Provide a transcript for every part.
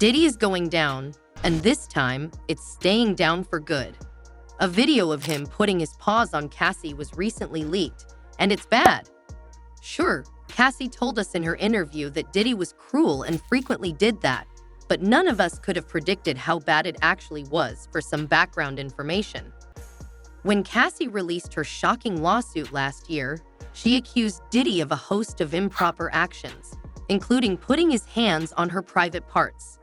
Diddy is going down, and this time, it's staying down for good. A video of him putting his paws on Cassie was recently leaked, and it's bad. Sure, Cassie told us in her interview that Diddy was cruel and frequently did that, but none of us could have predicted how bad it actually was. For some background information, when Cassie released her shocking lawsuit last year, she accused Diddy of a host of improper actions, including putting his hands on her private parts.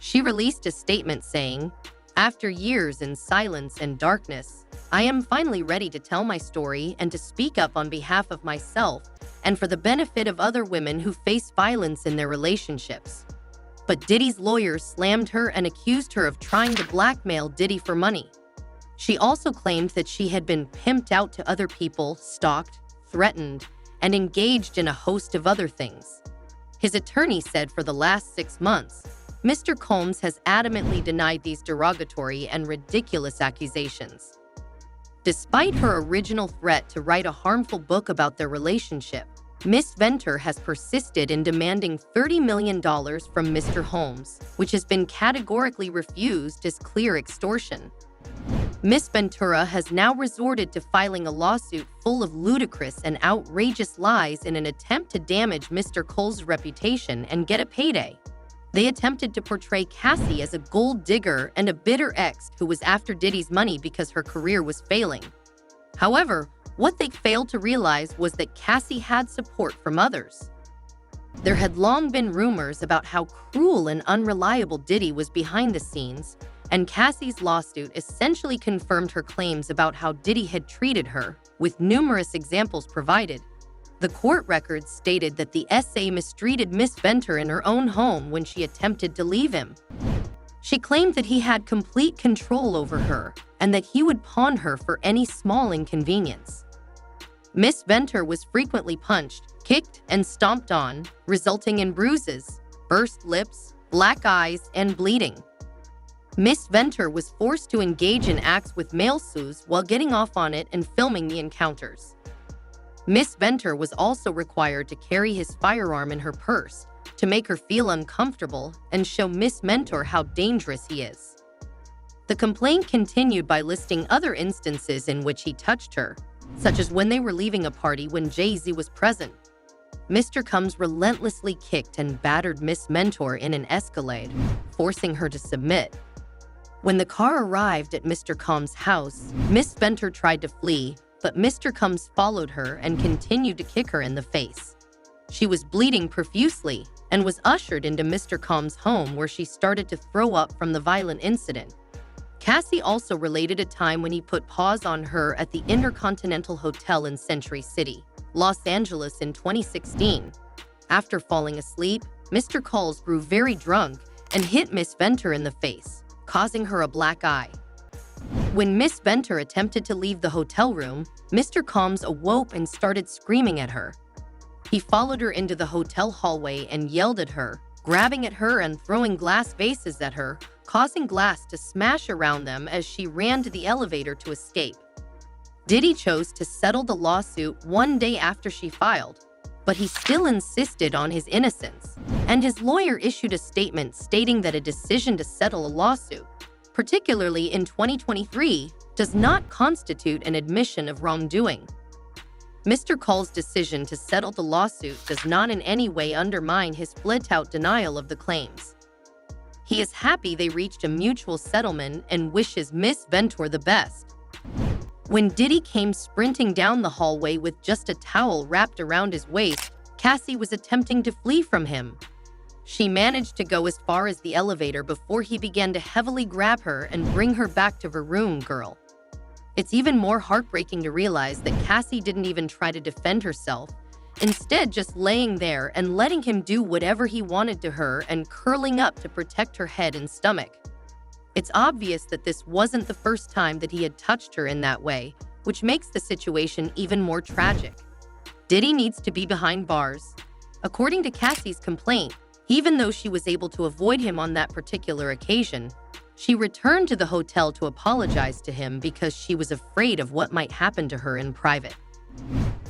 She released a statement saying, "After years in silence and darkness, I am finally ready to tell my story and to speak up on behalf of myself and for the benefit of other women who face violence in their relationships." But Diddy's lawyers slammed her and accused her of trying to blackmail Diddy for money. She also claimed that she had been pimped out to other people, stalked, threatened, and engaged in a host of other things. His attorney said for the last 6 months, Mr. Combs has adamantly denied these derogatory and ridiculous accusations. Despite her original threat to write a harmful book about their relationship, Ms. Venter has persisted in demanding $30 million from Mr. Holmes, which has been categorically refused as clear extortion. Ms. Ventura has now resorted to filing a lawsuit full of ludicrous and outrageous lies in an attempt to damage Mr. Cole's reputation and get a payday. They attempted to portray Cassie as a gold digger and a bitter ex who was after Diddy's money because her career was failing. However, what they failed to realize was that Cassie had support from others. There had long been rumors about how cruel and unreliable Diddy was behind the scenes, and Cassie's lawsuit essentially confirmed her claims about how Diddy had treated her, with numerous examples provided. The court records stated that the SA mistreated Miss Venter in her own home when she attempted to leave him. She claimed that he had complete control over her and that he would pawn her for any small inconvenience. Miss Venter was frequently punched, kicked, and stomped on, resulting in bruises, burst lips, black eyes, and bleeding. Miss Venter was forced to engage in acts with male sues while getting off on it and filming the encounters. Miss Venter was also required to carry his firearm in her purse to make her feel uncomfortable and show Miss Mentor how dangerous he is. The complaint continued by listing other instances in which he touched her, such as when they were leaving a party when Jay-Z was present. Mr. Combs relentlessly kicked and battered Miss Mentor in an Escalade, forcing her to submit. When the car arrived at Mr. Combs' house, Miss Venter tried to flee, but Mr. Combs followed her and continued to kick her in the face. She was bleeding profusely and was ushered into Mr. Combs' home, where she started to throw up from the violent incident. Cassie also related a time when he put paws on her at the Intercontinental Hotel in Century City, Los Angeles in 2016. After falling asleep, Mr. Combs grew very drunk and hit Miss Venter in the face, causing her a black eye. When Miss Venter attempted to leave the hotel room, Mr. Combs awoke and started screaming at her. He followed her into the hotel hallway and yelled at her, grabbing at her and throwing glass vases at her, causing glass to smash around them as she ran to the elevator to escape. Diddy chose to settle the lawsuit one day after she filed, but he still insisted on his innocence, and his lawyer issued a statement stating that a decision to settle a lawsuit, particularly in 2023, does not constitute an admission of wrongdoing. Mr. Cole's decision to settle the lawsuit does not in any way undermine his flat-out denial of the claims. He is happy they reached a mutual settlement and wishes Miss Venter the best. When Diddy came sprinting down the hallway with just a towel wrapped around his waist, Cassie was attempting to flee from him. She managed to go as far as the elevator before he began to heavily grab her and bring her back to her room, girl. It's even more heartbreaking to realize that Cassie didn't even try to defend herself, instead just laying there and letting him do whatever he wanted to her and curling up to protect her head and stomach. It's obvious that this wasn't the first time that he had touched her in that way, which makes the situation even more tragic. Diddy needs to be behind bars. According to Cassie's complaint, even though she was able to avoid him on that particular occasion, she returned to the hotel to apologize to him because she was afraid of what might happen to her in private.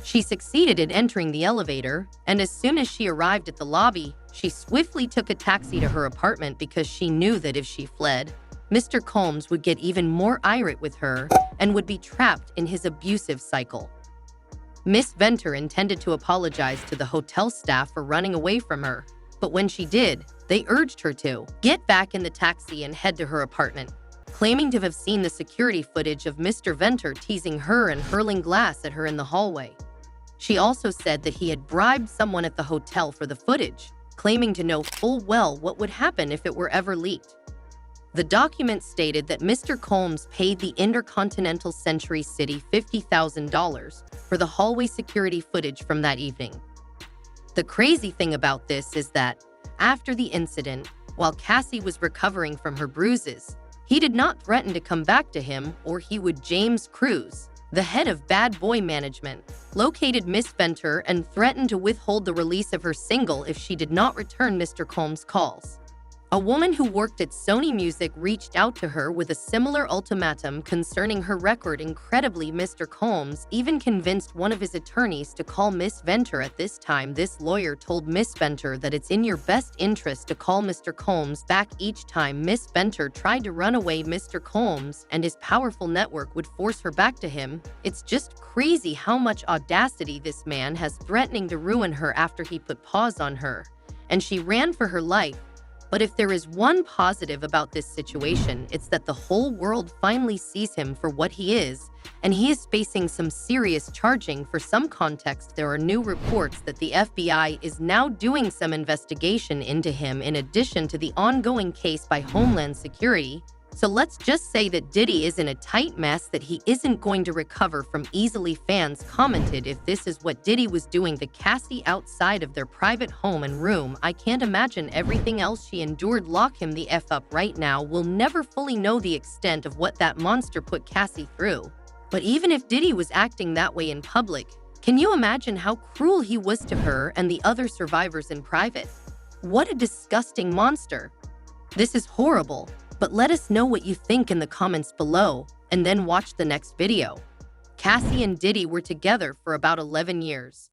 She succeeded in entering the elevator, and as soon as she arrived at the lobby, she swiftly took a taxi to her apartment because she knew that if she fled, Mr. Combs would get even more irate with her and would be trapped in his abusive cycle. Miss Venter intended to apologize to the hotel staff for running away from her, but when she did, they urged her to get back in the taxi and head to her apartment, claiming to have seen the security footage of Mr. Venter teasing her and hurling glass at her in the hallway. She also said that he had bribed someone at the hotel for the footage, claiming to know full well what would happen if it were ever leaked. The document stated that Mr. Combs paid the Intercontinental Century City $50,000 for the hallway security footage from that evening. The crazy thing about this is that, after the incident, while Cassie was recovering from her bruises, he did not threaten to come back to him, or he would. James Cruz, the head of Bad Boy Management, located Miss Venter and threatened to withhold the release of her single if she did not return Mr. Combs' calls. A woman who worked at Sony Music reached out to her with a similar ultimatum concerning her record. Incredibly, Mr. Combs even convinced one of his attorneys to call Miss Venter. At this time, this lawyer told Miss Venter that it's in your best interest to call Mr. Combs back each time Miss Venter tried to run away. Mr. Combs and his powerful network would force her back to him. It's just crazy how much audacity this man has, threatening to ruin her after he put paws on her, and she ran for her life. But if there is one positive about this situation, it's that the whole world finally sees him for what he is, and he is facing some serious charging. For some context, there are new reports that the FBI is now doing some investigation into him in addition to the ongoing case by Homeland Security. So let's just say that Diddy is in a tight mess that he isn't going to recover from easily. Fans commented, if this is what Diddy was doing to Cassie outside of their private home and room, I can't imagine everything else she endured. Lock him the F up right now. We'll never fully know the extent of what that monster put Cassie through. But even if Diddy was acting that way in public, can you imagine how cruel he was to her and the other survivors in private? What a disgusting monster. This is horrible. But let us know what you think in the comments below, and then watch the next video. Cassie and Diddy were together for about 11 years.